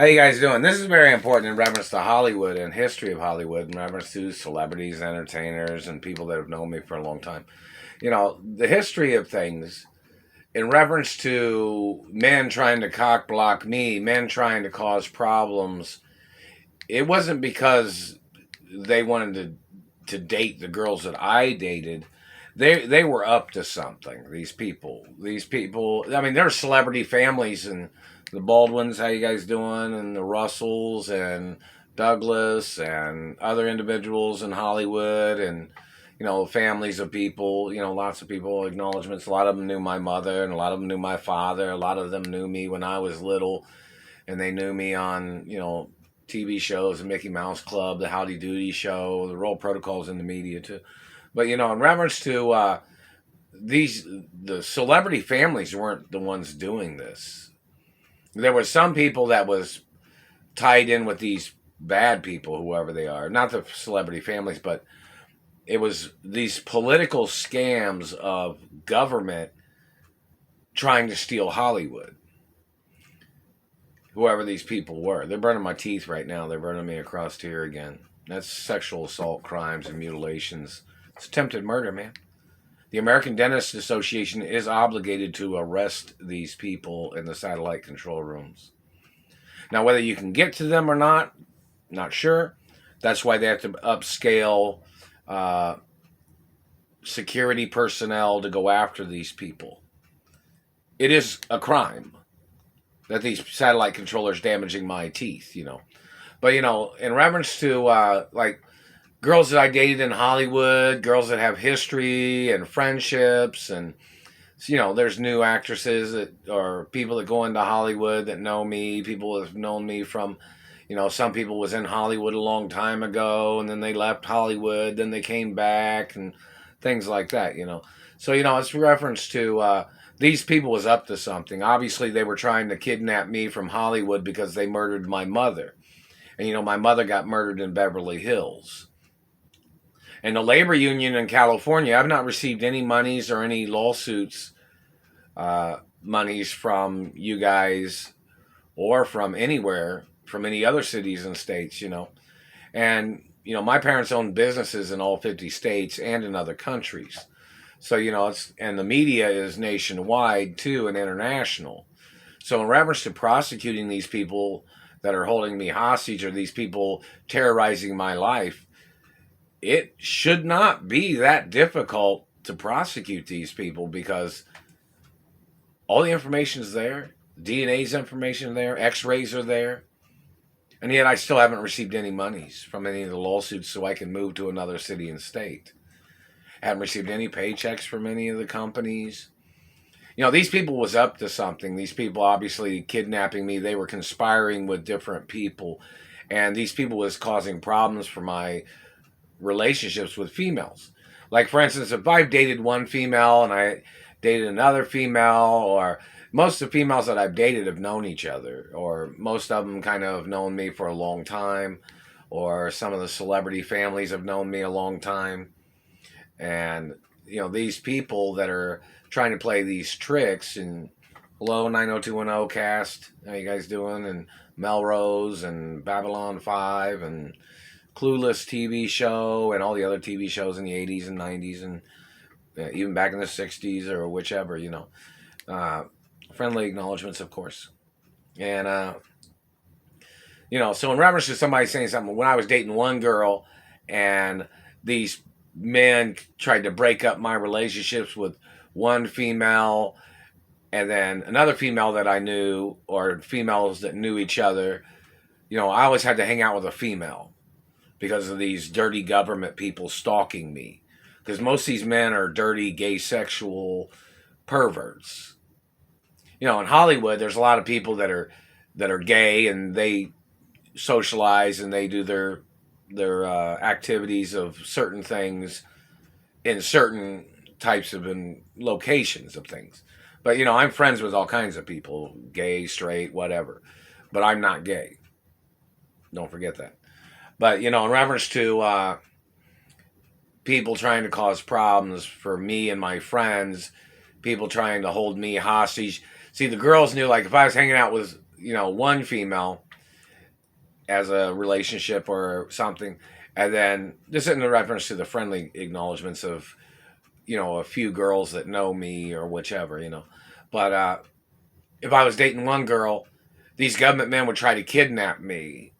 How you guys doing? This is very important in reference to Hollywood and history of Hollywood, in reference to celebrities, entertainers, and people that have known me for a long time. The history of things in reference to men trying to cock block me, men trying to cause problems. It wasn't because they wanted to date the girls that I dated. They were up to something. These people. I mean, they're celebrity families and the Baldwins. How you guys doing? And the Russells and Douglas and other individuals in Hollywood and families of people. Lots of people. Acknowledgements. A lot of them knew my mother and a lot of them knew my father. A lot of them knew me when I was little, and they knew me on TV shows, the Mickey Mouse Club, the Howdy Doody Show, the Roll Protocols in the media too. But in reference to the celebrity families weren't the ones doing this. There were some people that was tied in with these bad people, whoever they are. Not the celebrity families, but it was these political scams of government trying to steal Hollywood. Whoever these people were. They're burning my teeth right now. They're burning me across here again. That's sexual assault crimes and mutilations. It's attempted murder, man. The American Dentist Association is obligated to arrest these people in the satellite control rooms. Now, whether you can get to them or not sure. That's why they have to upscale security personnel to go after these people. It is a crime that these satellite controllers damaging my teeth, But, in reference to, like, girls that I dated in Hollywood, girls that have history and friendships, and, there's new actresses or people that go into Hollywood that know me, people that have known me from, some people was in Hollywood a long time ago, and then they left Hollywood, then they came back, and things like that, So, it's reference to, these people was up to something. Obviously, they were trying to kidnap me from Hollywood because they murdered my mother. And, my mother got murdered in Beverly Hills. And the labor union in California, I've not received any monies or any lawsuits, monies from you guys or from anywhere, from any other cities and states, And, my parents own businesses in all 50 states and in other countries. So, and the media is nationwide too and international. So in reference to prosecuting these people that are holding me hostage or these people terrorizing my life, it should not be that difficult to prosecute these people because all the information is there. DNA's information there. X-rays are there. And yet I still haven't received any monies from any of the lawsuits so I can move to another city and state. Haven't received any paychecks from any of the companies. These people was up to something. These people obviously kidnapping me. They were conspiring with different people. And these people was causing problems for my relationships with females. Like, for instance, if I've dated one female and I dated another female, or most of the females that I've dated have known each other, or most of them kind of known me for a long time, or some of the celebrity families have known me a long time. And, these people that are trying to play these tricks, and hello, 90210 cast, how you guys doing? And Melrose and Babylon 5 and Clueless TV show and all the other TV shows in the 80s and 90s and even back in the 60s or whichever, friendly acknowledgements, of course. And, so in reference to somebody saying something, when I was dating one girl and these men tried to break up my relationships with one female and then another female that I knew, or females that knew each other, I always had to hang out with a female because of these dirty government people stalking me. Because most of these men are dirty, gay, sexual perverts. In Hollywood, there's a lot of people that are gay and they socialize and they do their activities of certain things in certain types of locations of things. But, I'm friends with all kinds of people, gay, straight, whatever. But I'm not gay. Don't forget that. But, in reference to people trying to cause problems for me and my friends, people trying to hold me hostage. See, the girls knew, like, if I was hanging out with, one female as a relationship or something. And then this isn't a reference to the friendly acknowledgements of, a few girls that know me or whichever. But if I was dating one girl, these government men would try to kidnap me.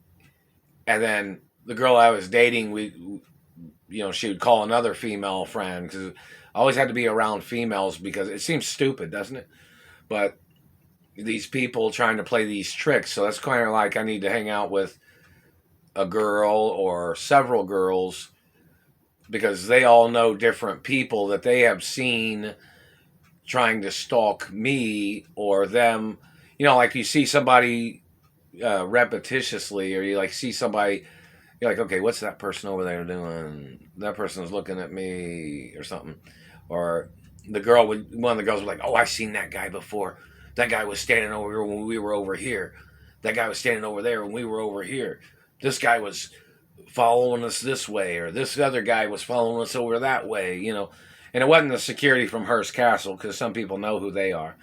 And then the girl I was dating, she would call another female friend because I always had to be around females because it seems stupid, doesn't it? But these people trying to play these tricks. So that's kind of like I need to hang out with a girl or several girls because they all know different people that they have seen trying to stalk me or them. Like you see somebody repetitiously, or you like see somebody, you're like, okay, what's that person over there doing? That person's looking at me or something. Or one of the girls was like, oh, I've seen that guy before. That guy was standing over here when we were over here. That guy was standing over there when we were over here. This guy was following us this way, or this other guy was following us over that way, And it wasn't the security from Hearst Castle, because some people know who they are.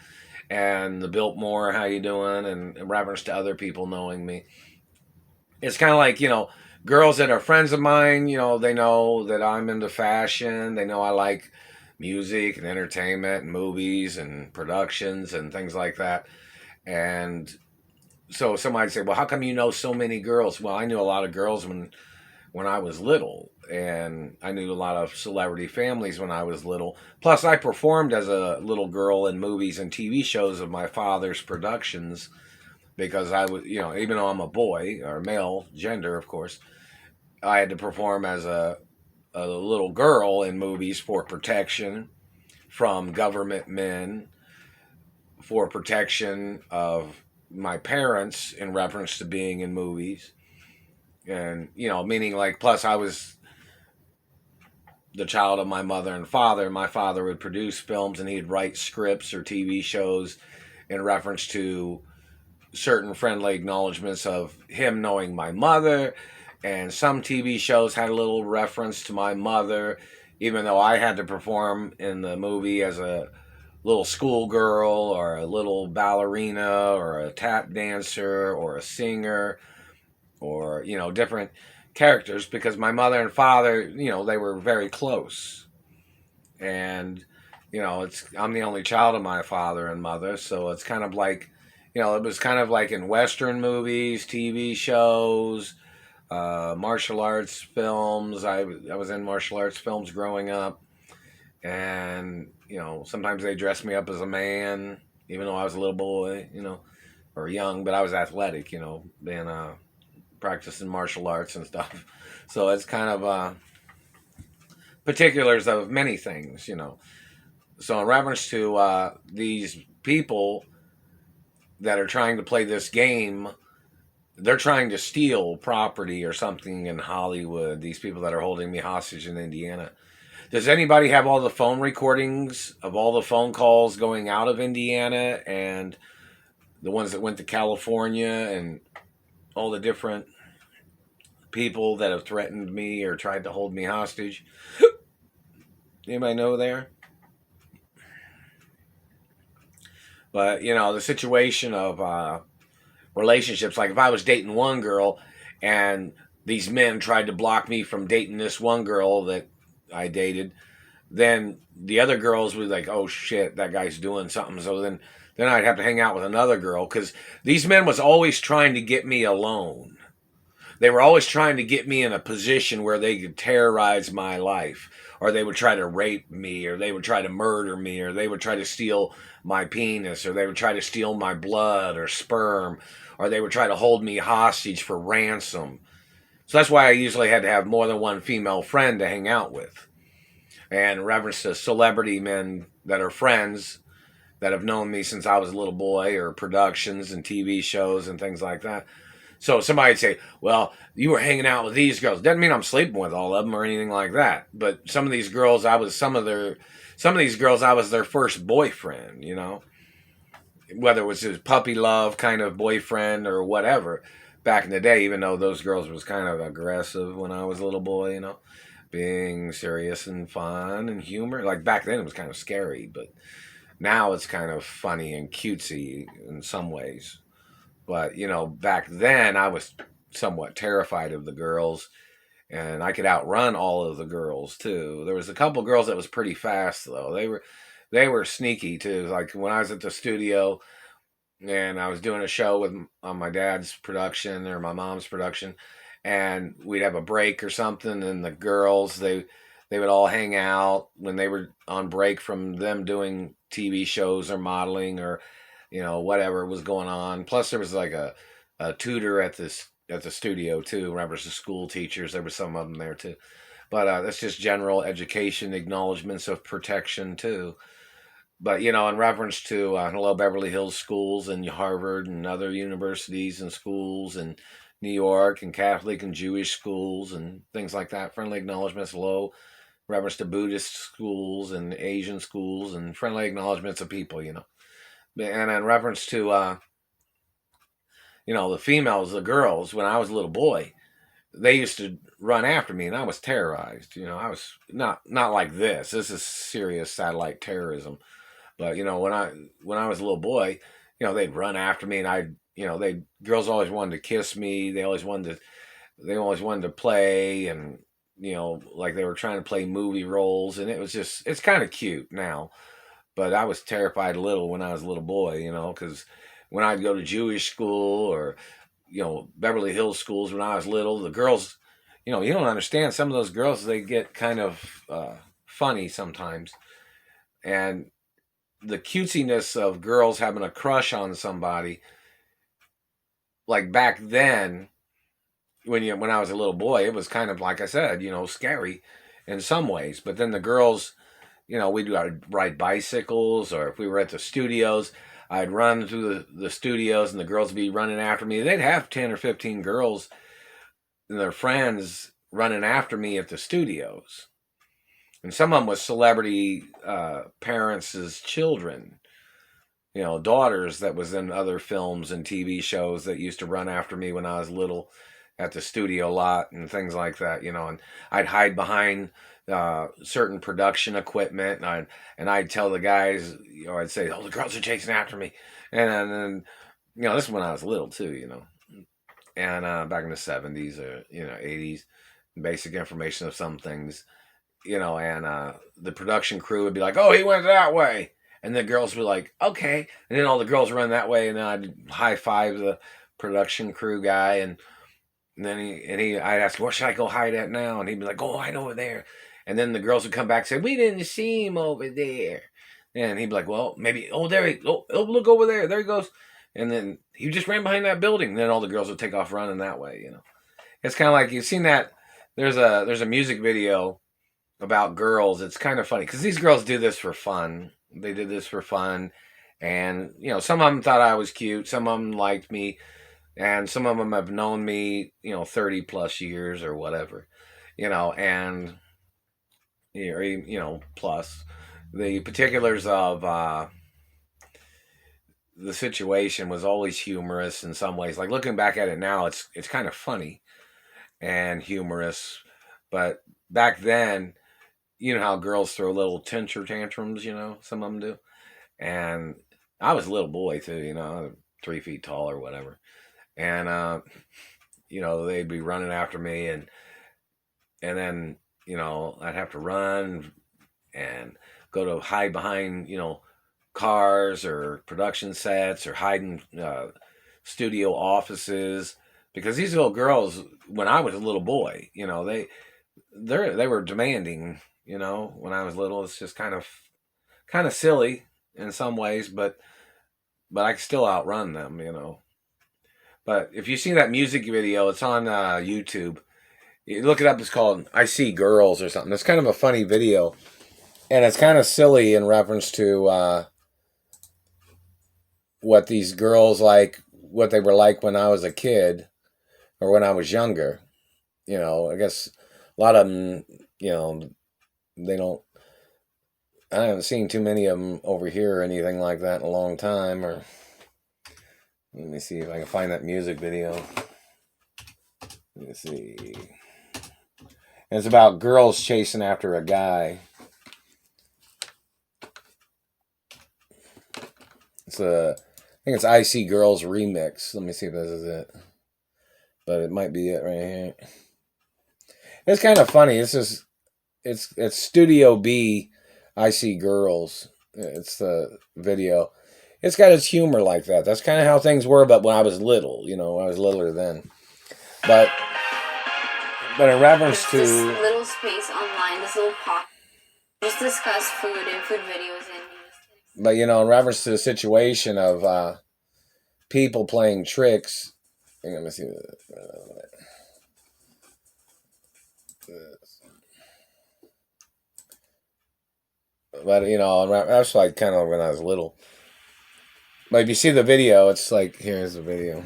And the Biltmore, how you doing? And in reference to other people knowing me. It's kind of like, girls that are friends of mine, they know that I'm into fashion. They know I like music and entertainment and movies and productions and things like that. And so somebody say, well, how come you know so many girls? Well, I knew a lot of girls when I was little, and I knew a lot of celebrity families when I was little. Plus, I performed as a little girl in movies and TV shows of my father's productions because I was, even though I'm a boy or male gender, of course, I had to perform as a little girl in movies for protection from government men, for protection of my parents in reference to being in movies. And, meaning like, plus I was the child of my mother and father. My father would produce films and he'd write scripts or TV shows in reference to certain friendly acknowledgments of him knowing my mother. And some TV shows had a little reference to my mother, even though I had to perform in the movie as a little schoolgirl or a little ballerina or a tap dancer or a singer or, different characters, because my mother and father, they were very close. And, I'm the only child of my father and mother. So it's kind of like, it was kind of like in Western movies, TV shows, martial arts films. I was in martial arts films growing up. And, sometimes they dressed me up as a man, even though I was a little boy, or young, but I was athletic, being practicing martial arts and stuff. So it's kind of particulars of many things, So in reference to these people that are trying to play this game, they're trying to steal property or something in Hollywood. These people that are holding me hostage in Indiana. Does anybody have all the phone recordings of all the phone calls going out of Indiana and the ones that went to California and all the different people that have threatened me or tried to hold me hostage? Anybody know there? But, the situation of relationships, like if I was dating one girl and these men tried to block me from dating this one girl that I dated, then the other girls would be like, oh shit, that guy's doing something. So then I'd have to hang out with another girl, because these men was always trying to get me alone. They were always trying to get me in a position where they could terrorize my life, or they would try to rape me, or they would try to murder me, or they would try to steal my penis, or they would try to steal my blood or sperm, or they would try to hold me hostage for ransom. So that's why I usually had to have more than one female friend to hang out with. And in reference to celebrity men that are friends that have known me since I was a little boy, or productions and TV shows and things like that. So somebody'd say, well, you were hanging out with these girls. Doesn't mean I'm sleeping with all of them or anything like that. But some of these girls, I was their first boyfriend, whether it was his puppy love kind of boyfriend or whatever back in the day, even though those girls was kind of aggressive when I was a little boy, being serious and fun and humor. Like back then it was kind of scary, but now it's kind of funny and cutesy in some ways. But, back then I was somewhat terrified of the girls, and I could outrun all of the girls too. There was a couple girls that was pretty fast though. They were sneaky too. Like when I was at the studio and I was doing a show with on my dad's production or my mom's production, and we'd have a break or something, and the girls they would all hang out when they were on break from them doing TV shows or modeling or whatever was going on. Plus there was like a tutor at the studio too. Remember, the school teachers, there were some of them there too. But that's just general education, acknowledgements of protection too. But in reference to hello Beverly Hills schools and Harvard and other universities and schools and New York and Catholic and Jewish schools and things like that, friendly acknowledgments, hello, reference to Buddhist schools and Asian schools and friendly acknowledgments of people, and in reference to the females, the girls, when I was a little boy, they used to run after me and I was terrorized. I was not like this. This is serious satellite terrorism. But when I was a little boy, they'd run after me, and they girls always wanted to kiss me. They always wanted to play, and like they were trying to play movie roles, and it's kind of cute now. But I was terrified a little when I was a little boy, because when I'd go to Jewish school or Beverly Hills schools when I was little, the girls, you don't understand. Some of those girls, they get kind of funny sometimes, and the cutesiness of girls having a crush on somebody, like back then, when I was a little boy, it was kind of like I said, scary in some ways. But then the girls, we'd ride bicycles, or if we were at the studios, I'd run through the studios, and the girls would be running after me. They'd have 10 or 15 girls and their friends running after me at the studios. And some of them was celebrity parents' children, daughters that was in other films and TV shows that used to run after me when I was little at the studio lot and things like that, and I'd hide behind certain production equipment, and I'd tell the guys, I'd say, "Oh, the girls are chasing after me," and then, this is when I was little too, and back in the 70s or 80s, basic information of some things. And the production crew would be like, "Oh, he went that way," and the girls would be like, "Okay," and then all the girls run that way, and then I'd high five the production crew guy, and then I'd ask, "Where should I go hide at now?" And he'd be like, "Go hide over there," and then the girls would come back and say, "We didn't see him over there," and he'd be like, "Well, maybe look over there he goes," and then he just ran behind that building. And then all the girls would take off running that way. It's kind of like you've seen that. There's a music video about girls. It's kind of funny because these girls do this for fun. They did this for fun, and some of them thought I was cute. Some of them liked me, and some of them have known me 30 plus years or whatever, and plus the particulars of the situation was always humorous in some ways. Like looking back at it now, it's kind of funny and humorous, but back then, how girls throw little temper tantrums, some of them do. And I was a little boy too, 3 feet tall or whatever. And, they'd be running after me, and then, I'd have to run and go to hide behind, cars or production sets, or hide in studio offices, because these little girls, when I was a little boy, they were demanding, when I was little. It's just kind of silly in some ways, but I can still outrun them, But if you see that music video, it's on YouTube. You look it up. It's called "I See Girls" or something. It's kind of a funny video, and it's kind of silly in reference to what these girls like, what they were like when I was a kid or when I was younger. I guess a lot of them, they don't. I haven't seen too many of them over here or anything like that in a long time. Or let me see if I can find that music video. Let me see. And it's about girls chasing after a guy. I think it's "I See Girls" remix. Let me see if this is it. but it might be it right here. It's kind of funny. It's Studio B. I See Girls. It's the video. It's got its humor like that. That's kind of how things were, but when I was little, I was littler then. But in reference to this little space online, this little pocket, just discuss food and food videos and. But in reference to the situation of people playing tricks. Let me see. But that's like kind of when I was little. But if you see the video, it's like here's the video.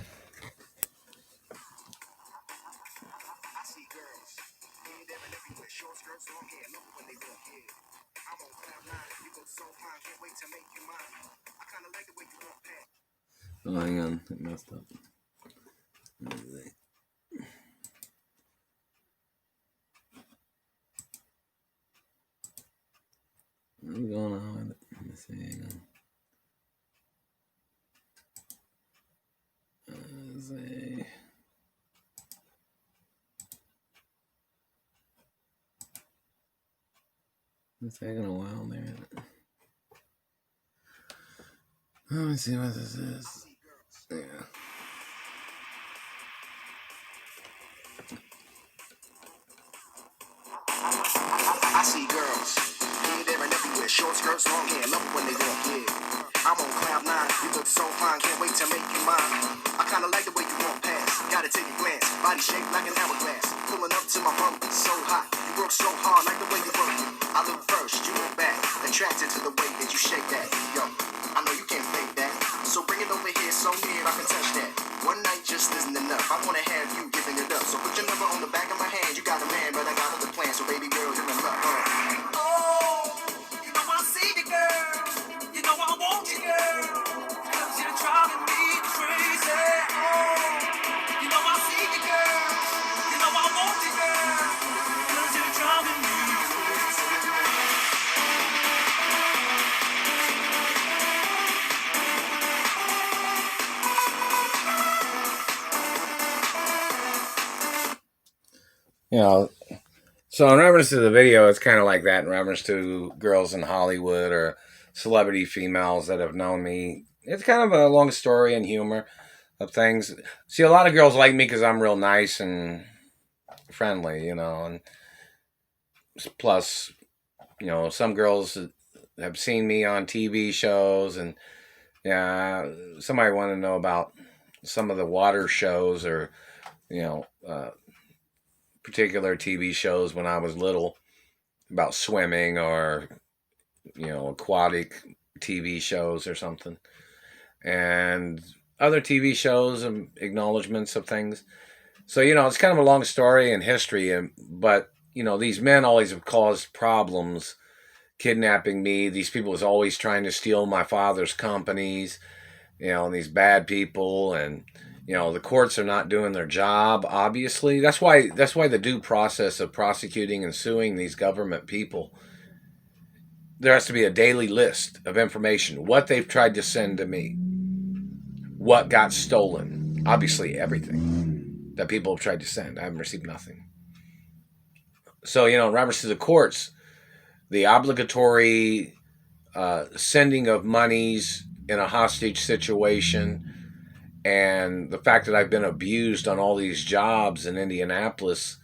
Oh, hang on, it messed up. What's going on with it? Let me see. Hang on. It's taking a while there. Let me see what this is. Yeah. I see girls here, there, and everywhere. Short skirts, long hair, love it when they walk. Yeah, I'm on cloud nine. You look so fine, can't wait to make you mine. I kinda like the way you walk past. Gotta take a glance, body shaped like an hourglass. Pulling up to my bump, so hot. You work so hard, like the way you work it. I look first, you look back. Attracted to the way that you shake that. Yo, I know you can't fake that. So bring it over here, so near I can touch that. One night just isn't enough. I wanna have you giving it up. So put your number on the back of my hand. You got a man, but I got other plans. So baby girl, you're in love. Oh, you know I see you, girl. You know I want you, girl. 'Cause you're driving me crazy. Oh, you know I see you, girl. You know I want you, girl. 'Cause you're driving me crazy. So in reference to the video, it's kind of like that in reference to girls in Hollywood or celebrity females that have known me. It's kind of a long story and humor of things. See, a lot of girls like me because I'm real nice and friendly, and plus, some girls have seen me on TV shows, and somebody wanted to know about some of the water shows or, particular TV shows when I was little about swimming or, aquatic TV shows or something. And other TV shows and acknowledgements of things. So, it's kind of a long story in history. But, these men always have caused problems, kidnapping me. These people was always trying to steal my father's companies, and these bad people. And, the courts are not doing their job, obviously. That's why the due process of prosecuting and suing these government people, there has to be a daily list of information, what they've tried to send to me, what got stolen, obviously everything that people have tried to send. I haven't received nothing. So, in reference to the courts, the obligatory sending of monies in a hostage situation, and the fact that I've been abused on all these jobs in Indianapolis,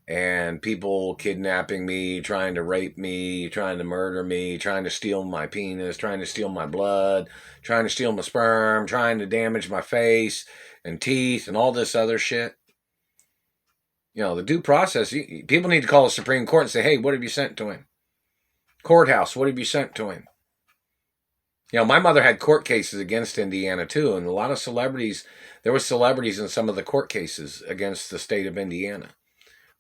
and people kidnapping me, trying to rape me, trying to murder me, trying to steal my penis, trying to steal my blood, trying to steal my sperm, trying to damage my face and teeth and all this other shit. The due process, people need to call the Supreme Court and say, hey, what have you sent to him? Courthouse, what have you sent to him? My mother had court cases against Indiana too, and a lot of celebrities, there were celebrities in some of the court cases against the state of Indiana.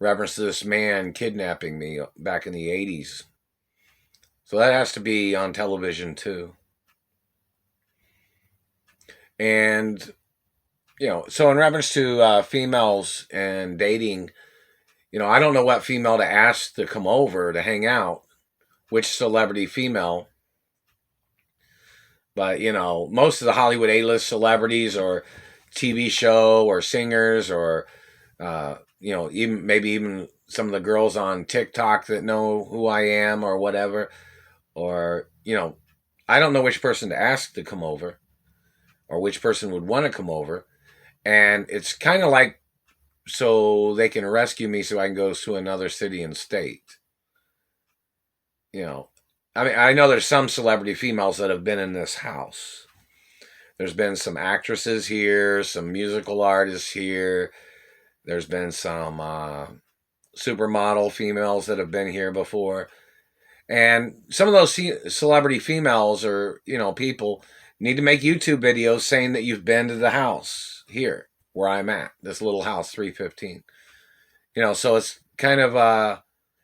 Reference to this man kidnapping me back in the 80s. So that has to be on television too. And, so in reference to females and dating, I don't know what female to ask to come over to hang out, which celebrity female. But, most of the Hollywood A-list celebrities or TV show or singers or, even some of the girls on TikTok that know who I am or whatever. Or, I don't know which person to ask to come over or which person would want to come over. And it's kind of like so they can rescue me so I can go to another city and state. I mean, I know there's some celebrity females that have been in this house. There's been some actresses here, some musical artists here. There's been some supermodel females that have been here before. And some of those celebrity females or, people need to make YouTube videos saying that you've been to the house here where I'm at, this little house, 315. So it's kind of,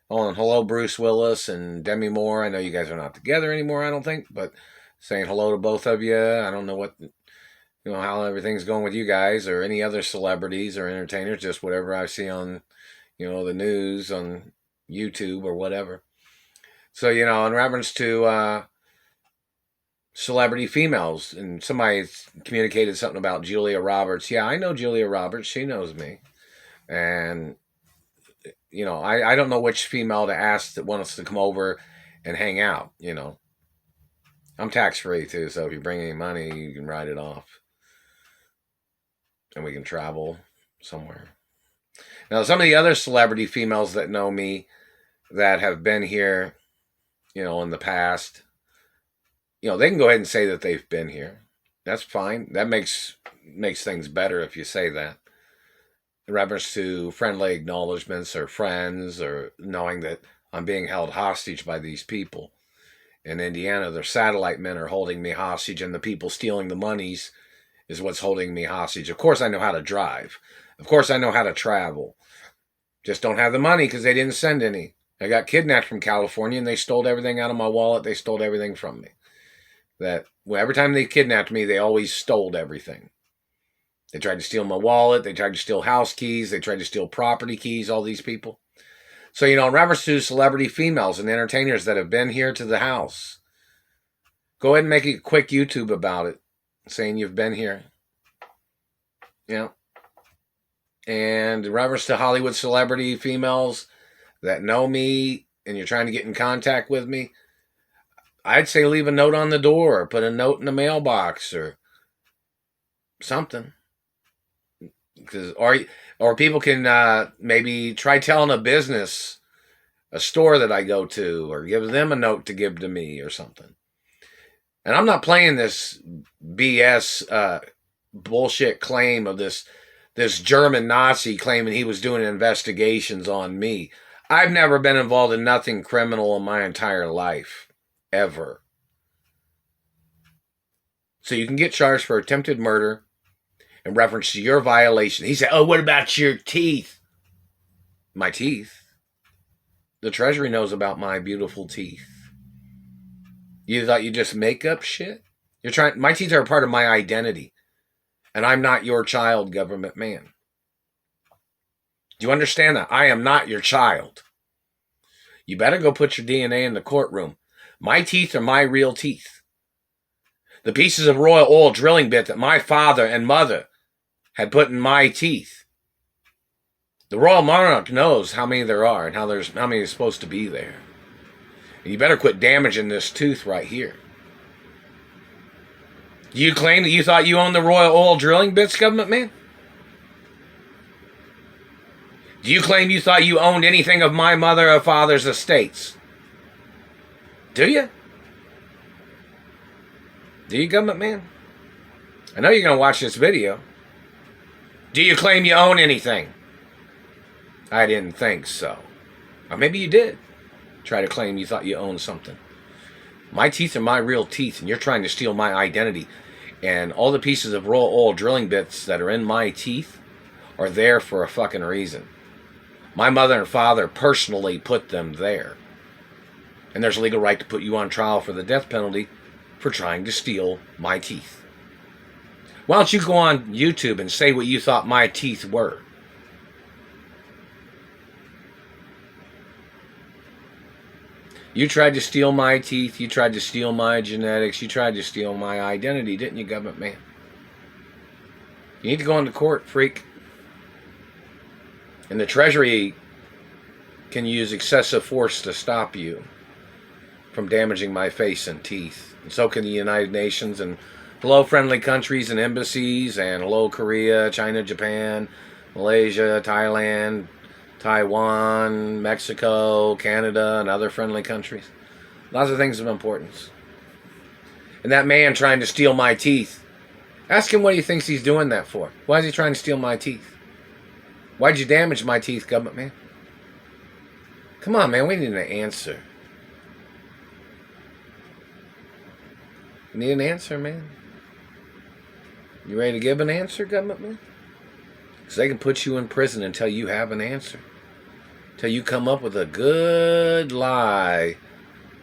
and hello, Bruce Willis and Demi Moore. I know you guys are not together anymore, I don't think, but saying hello to both of you. I don't know what, how everything's going with you guys or any other celebrities or entertainers, just whatever I see on, the news on YouTube or whatever. So, in reference to celebrity females, and somebody communicated something about Julia Roberts. Yeah, I know Julia Roberts. She knows me. And, I don't know which female to ask that wants to come over and hang out, I'm tax-free, too, so if you bring any money, you can write it off. And we can travel somewhere. Now, some of the other celebrity females that know me that have been here, in the past, they can go ahead and say that they've been here. That's fine. That makes things better if you say that. In reference to friendly acknowledgements or friends or knowing that I'm being held hostage by these people. In Indiana, their satellite men are holding me hostage, and the people stealing the monies is what's holding me hostage. Of course, I know how to drive. Of course, I know how to travel. Just don't have the money because they didn't send any. I got kidnapped from California, and they stole everything out of my wallet. They stole everything from me. Every time they kidnapped me, they always stole everything. They tried to steal my wallet. They tried to steal house keys. They tried to steal property keys, all these people. So, in reference to celebrity females and entertainers that have been here to the house, go ahead and make a quick YouTube about it, saying you've been here. And in reference to Hollywood celebrity females that know me and you're trying to get in contact with me, I'd say leave a note on the door or put a note in the mailbox or something. Or people can maybe try telling a store that I go to, or give them a note to give to me or something. And I'm not playing this BS bullshit claim of this German Nazi claiming he was doing investigations on me. I've never been involved in nothing criminal in my entire life. Ever. So you can get charged for attempted murder in reference to your violation. He said, oh, what about your teeth? My teeth? The Treasury knows about my beautiful teeth. You thought you just make up shit? My teeth are a part of my identity. And I'm not your child, government man. Do you understand that? I am not your child. You better go put your DNA in the courtroom. My teeth are my real teeth. The pieces of royal oil drilling bit that my father and mother had put in my teeth. The royal monarch knows how many there are and how many is supposed to be there. And you better quit damaging this tooth right here. Do you claim that you thought you owned the royal oil drilling bits, government man? Do you claim you thought you owned anything of my mother or father's estates? Do you? Do you, government man? I know you're going to watch this video. Do you claim you own anything? I didn't think so. Or maybe you did. Try to claim you thought you owned something. My teeth are my real teeth, and you're trying to steal my identity. And all the pieces of royal oil drilling bits that are in my teeth are there for a fucking reason. My mother and father personally put them there. And there's a legal right to put you on trial for the death penalty for trying to steal my teeth. Why don't you go on YouTube and say what you thought my teeth were? You tried to steal my teeth. You tried to steal my genetics. You tried to steal my identity, didn't you, government man? You need to go into court, freak. And the Treasury can use excessive force to stop you from damaging my face and teeth. And so can the United Nations and hello friendly countries and embassies and hello Korea, China, Japan, Malaysia, Thailand, Taiwan, Mexico, Canada, and other friendly countries. Lots of things of importance. And that man trying to steal my teeth. Ask him what he thinks he's doing that for. Why is he trying to steal my teeth? Why'd you damage my teeth, government man? Come on, man, we need an answer. We need an answer, man. You ready to give an answer, government man? Because they can put you in prison until you have an answer. Until you come up with a good lie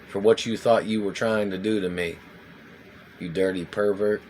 for what you thought you were trying to do to me. You dirty pervert.